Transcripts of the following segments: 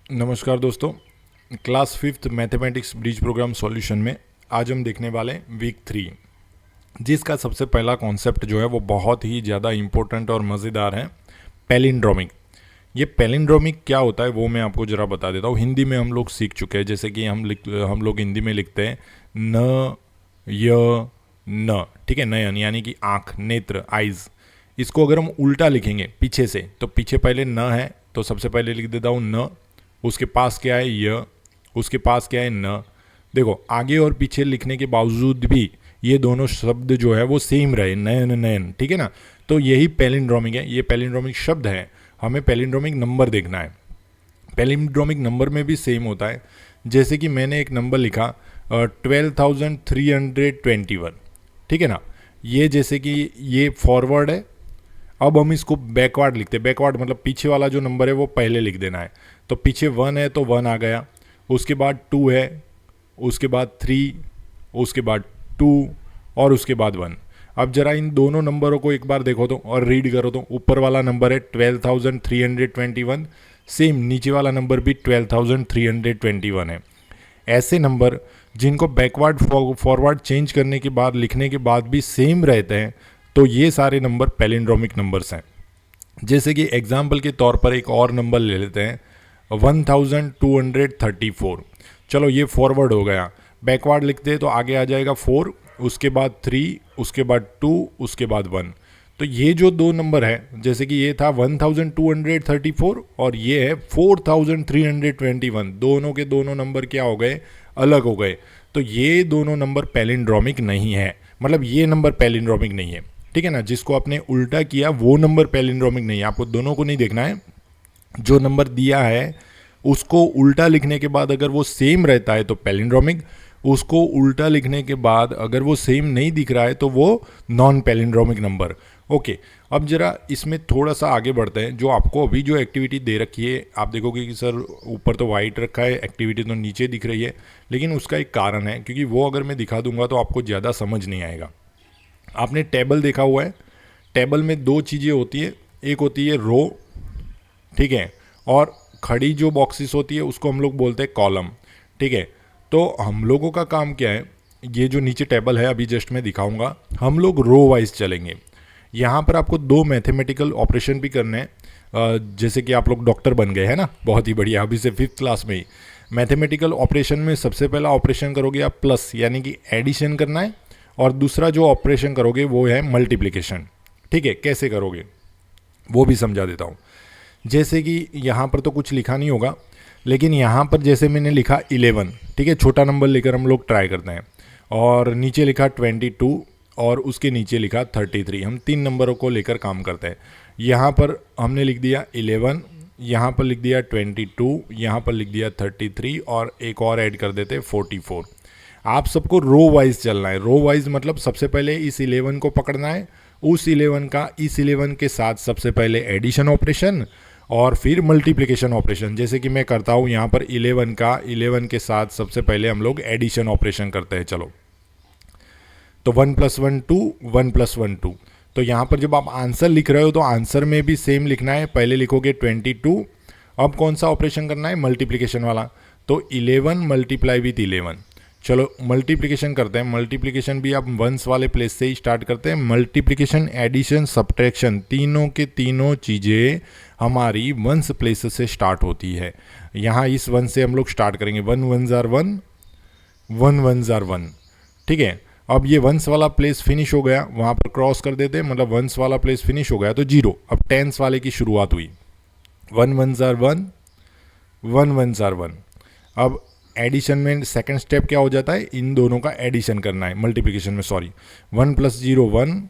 नमस्कार दोस्तों। Class fifth mathematics bridge programme solution में आज हम देखने वाले हैं वीक 3, जिसका सबसे पहला कॉन्सेप्ट जो है वो बहुत ही ज़्यादा इम्पोर्टेंट और मज़ेदार है, पैलिंड्रोमिक। ये पैलिंड्रोमिक क्या होता है वो मैं आपको ज़रा बता देता हूँ। हिंदी में हम लोग सीख चुके हैं, जैसे कि हम लोग हिंदी में लिखते हैं न, य, न, ठीक है, नयन यानी कि आँख, नेत्र, आइज़। इसको अगर हम उल्टा लिखेंगे पीछे से, तो पीछे पहले न है तो सबसे पहले लिख देता हूँ न, उसके पास क्या है य, उसके पास क्या है न। देखो आगे और पीछे लिखने के बावजूद भी ये दोनों शब्द जो है वो सेम रहे, नयन नयन, ठीक है ना। तो यही पैलिंड्रोमिक है, ये पैलिंड्रोमिक शब्द है। हमें पैलिंड्रोमिक नंबर देखना है। पैलिंड्रोमिक नंबर में भी सेम होता है। जैसे कि मैंने एक नंबर लिखा 12,321, ठीक है ना। ये जैसे कि ये फॉरवर्ड है। अब हम इसको बैकवर्ड लिखते हैं। बैकवर्ड मतलब पीछे वाला जो नंबर है वो पहले लिख देना है। तो पीछे 1 है तो 1 आ गया, उसके बाद 2 है, उसके बाद 3, उसके बाद 2 और उसके बाद 1। अब जरा इन दोनों नंबरों को एक बार देखो तो और रीड करो तो ऊपर वाला नंबर है 12,321, सेम नीचे वाला नंबर भी 12,321 है। ऐसे नंबर जिनको बैकवर्ड फॉरवर्ड चेंज करने के बाद लिखने के बाद भी सेम रहते हैं, तो ये सारे नंबर पैलिंड्रोमिक नंबर्स हैं। जैसे कि एग्जाम्पल के तौर पर एक और नंबर ले लेते हैं 1234। चलो ये फॉरवर्ड हो गया। बैकवर्ड लिखते हैं तो आगे आ जाएगा 4, उसके बाद 3, उसके बाद 2, उसके बाद 1। तो ये जो दो नंबर है, जैसे कि ये था 1234 और ये है 4321, दोनों के दोनों नंबर क्या हो गए, अलग हो गए। तो ये दोनों नंबर पैलिंड्रोमिक नहीं है, मतलब ये नंबर पैलिंड्रोमिक नहीं है, ठीक है ना। जिसको आपने उल्टा किया वो नंबर पैलिंड्रोमिक नहीं है। आपको दोनों को नहीं देखना है, जो नंबर दिया है उसको उल्टा लिखने के बाद अगर वो सेम रहता है तो पैलिंड्रोमिक, उसको उल्टा लिखने के बाद अगर वो सेम नहीं दिख रहा है तो वो नॉन पैलिंड्रोमिक नंबर। ओके, अब जरा इसमें थोड़ा सा आगे बढ़ते हैं। जो आपको अभी जो एक्टिविटी दे रखी है, आप देखोगे कि सर ऊपर तो वाइट रखा है, एक्टिविटी तो नीचे दिख रही है, लेकिन उसका एक कारण है, क्योंकि वो अगर मैं दिखा दूंगा तो आपको ज़्यादा समझ नहीं आएगा। आपने टेबल देखा हुआ है, टेबल में दो चीज़ें होती है, एक होती है रो, ठीक है, और खड़ी जो बॉक्सेस होती है उसको हम लोग बोलते हैं कॉलम, ठीक है। तो हम लोगों का काम क्या है, ये जो नीचे टेबल है अभी जस्ट मैं दिखाऊंगा, हम लोग रो वाइज चलेंगे। यहाँ पर आपको दो मैथमेटिकल ऑपरेशन भी करने हैं। जैसे कि आप लोग डॉक्टर बन गए हैं ना, बहुत ही बढ़िया, अभी से 5th क्लास में ही। मैथमेटिकल ऑपरेशन में सबसे पहला ऑपरेशन करोगे आप प्लस, यानी कि एडिशन करना है, और दूसरा जो ऑपरेशन करोगे वो है मल्टीप्लिकेशन, ठीक है। कैसे करोगे वो भी समझा देता हूँ। जैसे कि यहाँ पर तो कुछ लिखा नहीं होगा, लेकिन यहाँ पर जैसे मैंने लिखा 11, ठीक है, छोटा नंबर लेकर हम लोग ट्राई करते हैं, और नीचे लिखा 22 और उसके नीचे लिखा 33। हम 3 नंबरों को लेकर काम करते हैं। यहाँ पर हमने लिख दिया 11, यहाँ पर लिख दिया 22, यहाँ पर लिख दिया 33 और एक और ऐड कर देते 44। आप सबको रो वाइज चलना है। रो वाइज मतलब सबसे पहले इस 11 को पकड़ना है, उस 11 का इस 11 के साथ सबसे पहले एडिशन ऑपरेशन और फिर मल्टीप्लिकेशन ऑपरेशन। जैसे कि मैं करता हूँ यहाँ पर 11 का 11 के साथ सबसे पहले हम लोग एडिशन ऑपरेशन करते हैं। चलो, तो 1 + 1 2, 1 + 1 2। तो यहाँ पर जब आप आंसर लिख रहे हो तो आंसर में भी सेम लिखना है। पहले लिखोगे 22, अब कौन सा ऑपरेशन करना है, मल्टीप्लिकेशन वाला। तो 11 मल्टीप्लाई विथ 11। चलो मल्टीप्लिकेशन करते हैं। मल्टीप्लिकेशन भी आप वंस वाले प्लेस से ही स्टार्ट करते हैं। मल्टीप्लिकेशन, एडिशन, सब्ट्रैक्शन, तीनों के तीनों चीज़ें हमारी वंस प्लेस से स्टार्ट होती है। यहाँ इस वन से हम लोग स्टार्ट करेंगे। 1 1 जार 1, 1 1 जार 1, ठीक है। अब ये वंस वाला प्लेस फिनिश हो गया, वहाँ पर क्रॉस कर देते हैं, मतलब वंस वाला प्लेस फिनिश हो गया तो 0। अब टेंस वाले की शुरुआत हुई, 1 1 जार 1, 1 1 जार 1। अब एडिशन में सेकंड स्टेप क्या हो जाता है, इन दोनों का एडिशन करना है, मल्टीप्लिकेशन में सॉरी। 1 + 0 1,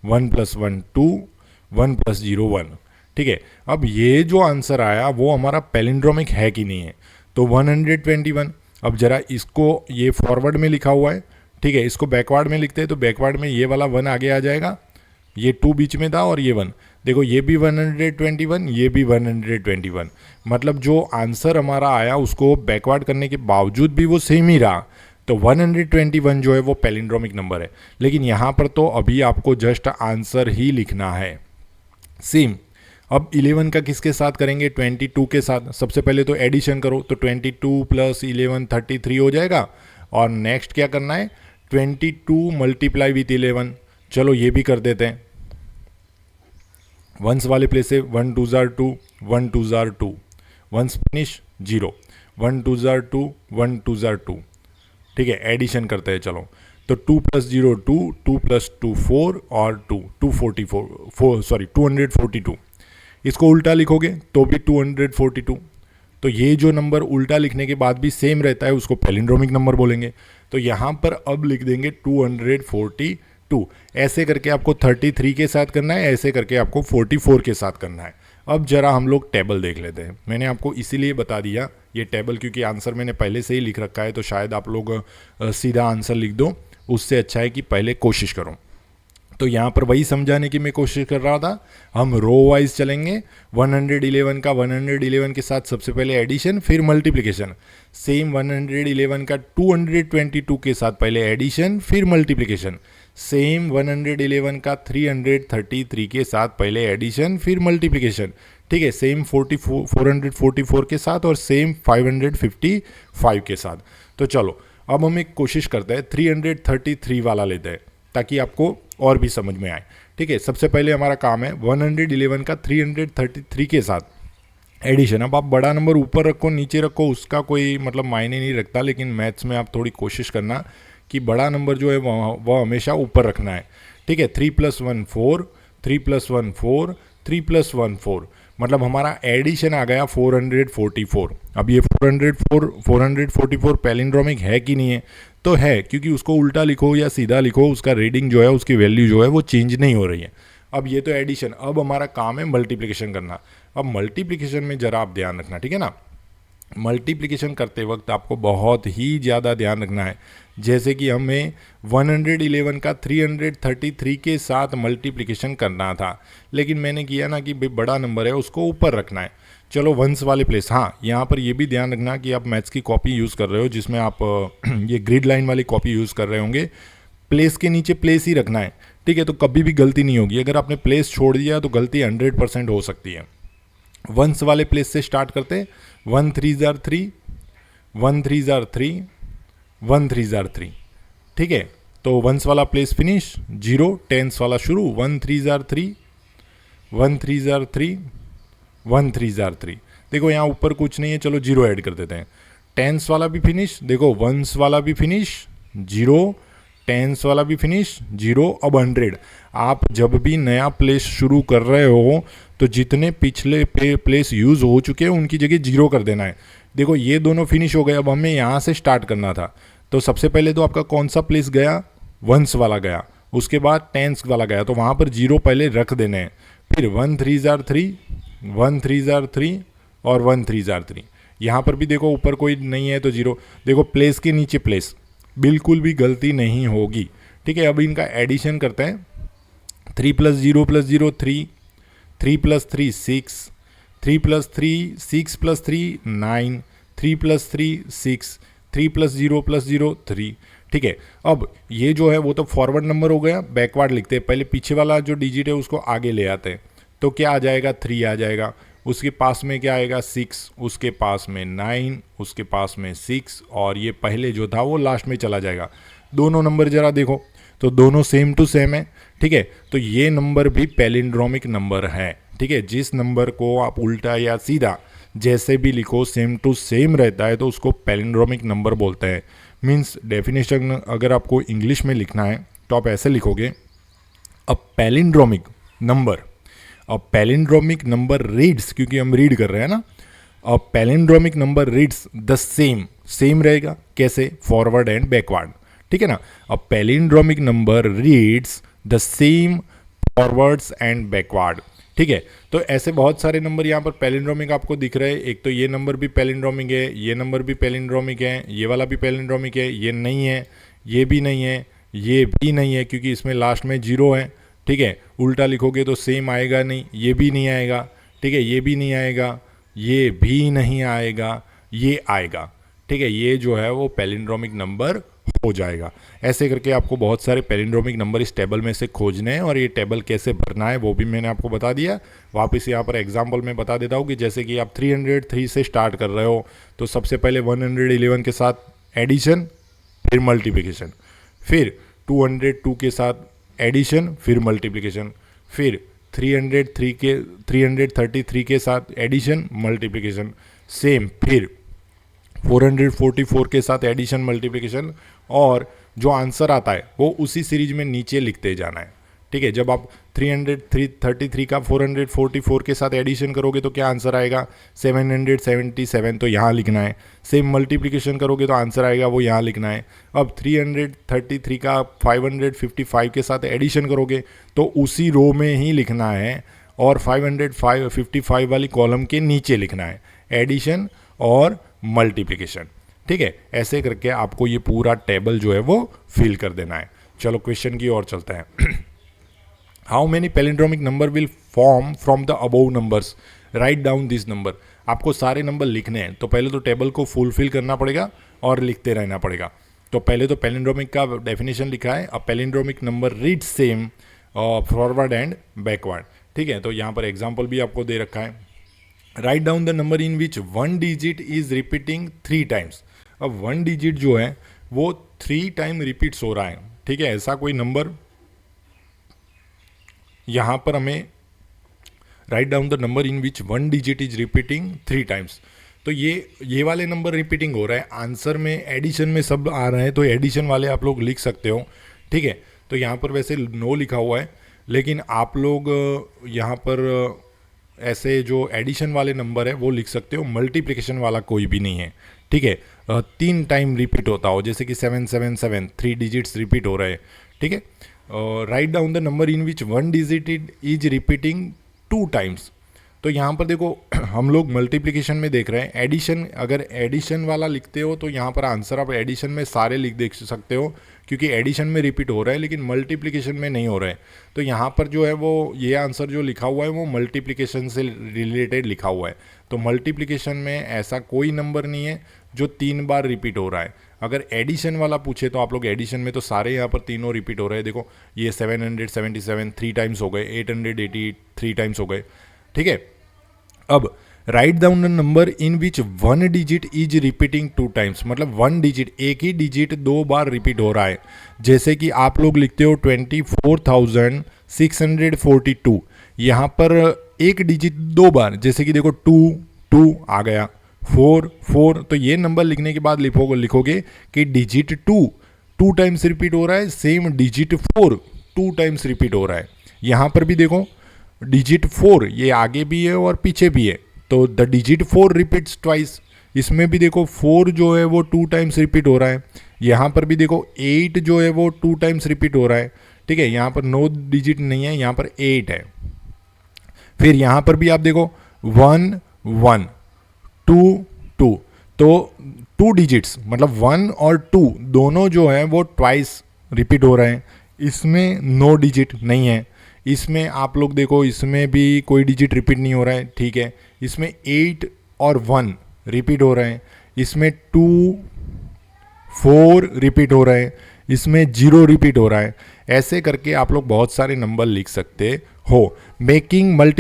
1 + 1 2, 1 + 0 1, ठीक है। अब ये जो आंसर आया वो हमारा पैलिंड्रोमिक है कि नहीं है, तो 121। अब जरा इसको, ये फॉरवर्ड में लिखा हुआ है, ठीक है, इसको बैकवर्ड में लिखते हैं तो बैकवर्ड में ये वाला 1 आगे आ जाएगा, ये 2 बीच में था और ये 1। देखो ये भी 121, ये भी 121, मतलब जो आंसर हमारा आया उसको बैकवर्ड करने के बावजूद भी वो सेम ही रहा। तो 121 जो है वो पैलिंड्रोमिक नंबर है। लेकिन यहाँ पर तो अभी आपको जस्ट आंसर ही लिखना है सेम। अब 11 का किसके साथ करेंगे, 22 के साथ। सबसे पहले तो एडिशन करो, तो 22 प्लस 11 33 हो जाएगा। और नेक्स्ट क्या करना है, 22 मल्टीप्लाई विथ 11। चलो ये भी कर देते हैं। वंस वाले प्लेस से 1 2 जार 2, 1 2 जार 2, वंस फिनिश 0, 1 2 जार 2, 1 2 जार 2। ठीक है, एडिशन करते हैं चलो। तो 2 प्लस 0 2, 2 प्लस 2 4 और 2 242। इसको उल्टा लिखोगे तो भी 242। तो ये जो नंबर उल्टा लिखने के बाद भी सेम रहता है उसको पैलिंड्रोमिक नंबर बोलेंगे। तो यहाँ पर अब लिख देंगे 242। ऐसे करके आपको 33 के साथ करना है, ऐसे करके आपको 44 के साथ करना है। अब जरा हम लोग टेबल देख लेते हैं। मैंने आपको इसीलिए बता दिया ये टेबल, क्योंकि आंसर मैंने पहले से ही लिख रखा है, तो शायद आप लोग सीधा आंसर लिख दो। उससे अच्छा है कि पहले कोशिश करो। तो यहाँ पर वही समझाने की मैं कोशिश कर रहा था। हम रो वाइज चलेंगे। 111 का 111 के साथ सबसे पहले एडिशन, फिर मल्टीप्लिकेशन। सेम 111 का 222 के साथ पहले एडिशन, फिर मल्टीप्लिकेशन। सेम 111 का 333 के साथ पहले एडिशन, फिर मल्टीप्लिकेशन। ठीक है, सेम 444 के साथ और सेम 555 के साथ। तो चलो अब हम एक कोशिश करते हैं, 333 वाला लेते हैं ताकि आपको और भी समझ में आए। ठीक है, सबसे पहले हमारा काम है 111 का 333 के साथ एडिशन। अब आप बड़ा नंबर ऊपर रखो नीचे रखो उसका कोई मतलब मायने नहीं रखता, लेकिन मैथ्स में आप थोड़ी कोशिश करना कि बड़ा नंबर जो है वह हमेशा ऊपर रखना है। ठीक है, 3 + 1 4, 3 + 1 4, 3 + 1 4, मतलब हमारा एडिशन आ गया 444। अब ये 444 पैलिंड्रोमिक है कि नहीं है, तो है, क्योंकि उसको उल्टा लिखो या सीधा लिखो उसका रीडिंग जो है उसकी वैल्यू जो है वो चेंज नहीं हो रही है। अब ये तो एडिशन। अब हमारा काम है मल्टीप्लिकेशन करना। अब मल्टीप्लिकेशन में ज़रा आप ध्यान रखना, ठीक है ना। मल्टीप्लिकेशन करते वक्त आपको बहुत ही ज़्यादा ध्यान रखना है। जैसे कि हमें 111 का 333 के साथ मल्टीप्लिकेशन करना था, लेकिन मैंने किया ना कि भाई बड़ा नंबर है उसको ऊपर रखना है। चलो वंस वाले प्लेस, हाँ यहाँ पर ये भी ध्यान रखना कि आप मैथ्स की कॉपी यूज़ कर रहे हो जिसमें आप ये ग्रिड लाइन वाली कॉपी यूज़ कर रहे होंगे। प्लेस के नीचे प्लेस ही रखना है, ठीक है, तो कभी भी गलती नहीं होगी। अगर आपने प्लेस छोड़ दिया तो गलती 100% हो सकती है। वंस वाले प्लेस से स्टार्ट करते, 1 3 जार 3, 1 3 जार 3, 1 3 जार 3। ठीक है, तो वंस वाला प्लेस फिनिश 0, टेंस वाला शुरू 1 3 जार 3, 1 3 जार 3, 1 3 जार 3। देखो यहाँ ऊपर कुछ नहीं है, चलो 0 ऐड कर देते हैं। टेंस वाला भी फिनिश, देखो वंस वाला भी फिनिश 0, टेंस वाला भी फिनिश 0। अब 100। आप जब भी नया प्लेस शुरू कर रहे हो तो जितने पिछले प्लेस यूज़ हो चुके हैं उनकी जगह 0 कर देना है। देखो ये दोनों फिनिश हो गए, अब हमें यहाँ से स्टार्ट करना था। तो सबसे पहले तो आपका कौन सा प्लेस गया, वंस वाला गया, उसके बाद टेंस वाला गया, तो वहाँ पर 0 पहले रख देने हैं। फिर 1 3 जार 3, 1 3 जार 3 और 1 3 जार 3। यहाँ पर भी देखो ऊपर कोई नहीं है तो 0। देखो प्लेस के नीचे प्लेस, बिल्कुल भी गलती नहीं होगी। ठीक है, अब इनका एडिशन करते हैं। 3 + 0 + 0 3, 3 + 3 6, 3 + 3 6 + 3 9, 3 + 3 6, 3 + 0 + 0 3। ठीक है, अब ये जो है वो तो फॉरवर्ड नंबर हो गया। बैकवर्ड लिखते हैं, पहले पीछे वाला जो डिजिट है उसको आगे ले आते हैं। तो क्या आ जाएगा, 3 आ जाएगा। उसके पास में क्या आएगा, 6, उसके पास में 9, उसके पास में 6, और ये पहले जो था वो लास्ट में चला जाएगा। दोनों नंबर जरा देखो तो दोनों सेम टू सेम है। ठीक है, तो ये नंबर भी पैलिंड्रोमिक नंबर है। ठीक है, जिस नंबर को आप उल्टा या सीधा जैसे भी लिखो सेम टू सेम रहता है तो उसको पैलिंड्रोमिक नंबर बोलते हैं। मीन्स डेफिनेशन अगर आपको इंग्लिश में लिखना है तो आप ऐसे लिखोगे, a palindromic number, a palindromic number reads, क्योंकि हम रीड कर रहे हैं ना, a palindromic number reads the same, same रहेगा कैसे, फॉरवर्ड एंड बैकवर्ड। ठीक है ना, a palindromic number reads the same forwards and backward. ठीक है, तो ऐसे बहुत सारे नंबर यहाँ पर पैलिंड्रोमिक आपको दिख रहे हैं। एक तो ये नंबर भी पैलिंड्रोमिक है, ये नंबर भी पैलिंड्रोमिक है, ये वाला भी पैलिंड्रोमिक है, ये नहीं है, ये भी नहीं है, ये भी नहीं है क्योंकि इसमें लास्ट में 0 है। ठीक है, उल्टा लिखोगे तो सेम आएगा नहीं, ये भी नहीं आएगा। ठीक है, ये भी नहीं आएगा, ये भी नहीं आएगा, ये आएगा। ठीक है, ये जो है वो पैलिंड्रोमिक नंबर हो जाएगा। ऐसे करके आपको बहुत सारे पैलिंड्रोमिक नंबर इस टेबल में से खोजने हैं, और ये टेबल कैसे भरना है वो भी मैंने आपको बता दिया। वापस यहाँ पर एग्जांपल में बता देता हूँ कि जैसे कि आप 303 से स्टार्ट कर रहे हो, तो सबसे पहले 111 के साथ एडिशन, फिर मल्टीप्लिकेशन, फिर 202 के साथ एडिशन, फिर मल्टीप्लिकेशन, फिर 333 के साथ एडिशन, मल्टीप्लिकेशन, सेम, फिर 444 के साथ एडिशन, मल्टीप्लिकेशन, और जो आंसर आता है वो उसी सीरीज में नीचे लिखते जाना है। ठीक है, जब आप 333 का 444 के साथ एडिशन करोगे तो क्या आंसर आएगा, 777, तो यहाँ लिखना है। सेम मल्टीप्लिकेशन करोगे तो आंसर आएगा वो यहाँ लिखना है। अब 333 का 555 के साथ एडिशन करोगे तो उसी रो में ही लिखना है, और 555 वाली कॉलम के नीचे लिखना है एडिशन और मल्टीप्लिकेशन। ठीक है, ऐसे करके आपको ये पूरा टेबल जो है वो फिल कर देना है। चलो क्वेश्चन की ओर चलते हैं। How many palindromic number will form from the above numbers, write down this number. आपको सारे नंबर लिखने हैं, तो पहले तो टेबल को फुलफिल करना पड़ेगा और लिखते रहना पड़ेगा। तो पहले तो पैलिंड्रोमिक का डेफिनेशन लिखा है, a palindromic number read same forward and backward. ठीक है, तो यहाँ पर एग्जाम्पल भी आपको दे रखा है। Write down the number in which 1 digit is repeating 3 times. अब 1 डिजिट जो है वो 3 टाइम रिपीट्स हो रहा है। ठीक है, ऐसा कोई नंबर यहाँ पर हमें write down the number in which 1 digit is repeating 3 times. तो ये वाले नंबर रिपीटिंग हो रहा है, आंसर में एडिशन में सब आ रहे हैं, तो एडिशन वाले आप लोग लिख सकते हो। ठीक है, तो यहाँ पर वैसे नो लिखा हुआ है, लेकिन आप लोग यहाँ पर ऐसे जो एडिशन वाले नंबर है वो लिख सकते हो, मल्टीप्लिकेशन वाला कोई भी नहीं है। ठीक है, 3 टाइम रिपीट होता हो, जैसे कि 777, 3 डिजिट्स रिपीट हो रहे हैं। ठीक है, write down the number in which 1 digit is repeating 2 times. तो यहाँ पर देखो हम लोग मल्टीप्लिकेशन में देख रहे हैं, एडिशन, अगर एडिशन वाला लिखते हो तो यहाँ पर आंसर आप एडिशन में सारे लिख देख सकते हो, क्योंकि एडिशन में रिपीट हो रहा है लेकिन मल्टीप्लिकेशन में नहीं हो रहा है। तो यहाँ पर जो है वो ये आंसर जो लिखा हुआ है वो मल्टीप्लिकेशन से रिलेटेड लिखा हुआ है। तो मल्टीप्लिकेशन में ऐसा कोई नंबर नहीं है जो 3 बार रिपीट हो रहा है। अगर एडिशन वाला पूछे तो आप लोग एडिशन में तो सारे यहाँ पर तीनों रिपीट हो रहे हैं। देखो ये 777 3 टाइम्स हो गए, 888 3 टाइम्स हो गए। ठीक है, अब write down the number in which 1 digit is repeating 2 times, मतलब 1 डिजिट, एक ही डिजिट 2 बार रिपीट हो रहा है। जैसे कि आप लोग लिखते हो 24,642, यहाँ पर एक डिजिट 2 बार, जैसे कि देखो 2 आ गया, 4 तो ये नंबर लिखने के बाद लिखोगे कि डिजिट 2 टाइम्स रिपीट हो रहा है, सेम डिजिट 4 2 टाइम्स रिपीट हो रहा है। यहाँ पर भी देखो डिजिट 4 ये आगे भी है और पीछे भी है, तो द डिजिट 4 रिपीट्स ट्वाइस। इसमें भी देखो 4 जो है वो 2 टाइम्स रिपीट हो रहा है। यहाँ पर भी देखो 8 जो है वो 2 टाइम्स रिपीट हो रहा है। ठीक है, यहाँ पर 9 डिजिट नहीं है, यहाँ पर 8 है। फिर यहाँ पर भी आप देखो 1 1 2 2, तो 2 डिजिट्स मतलब 1 और 2 दोनों जो है वो ट्वाइस रिपीट हो रहे हैं। इसमें 9 डिजिट नहीं है। इसमें आप लोग देखो इसमें भी कोई डिजिट रिपीट नहीं हो रहा है। ठीक है, इसमें 8 और 1 रिपीट हो रहे हैं। इसमें 2 4 रिपीट हो रहे हैं। इसमें 0 रिपीट हो रहा है। ऐसे करके आप लोग बहुत सारे नंबर लिख सकते हो। Making multi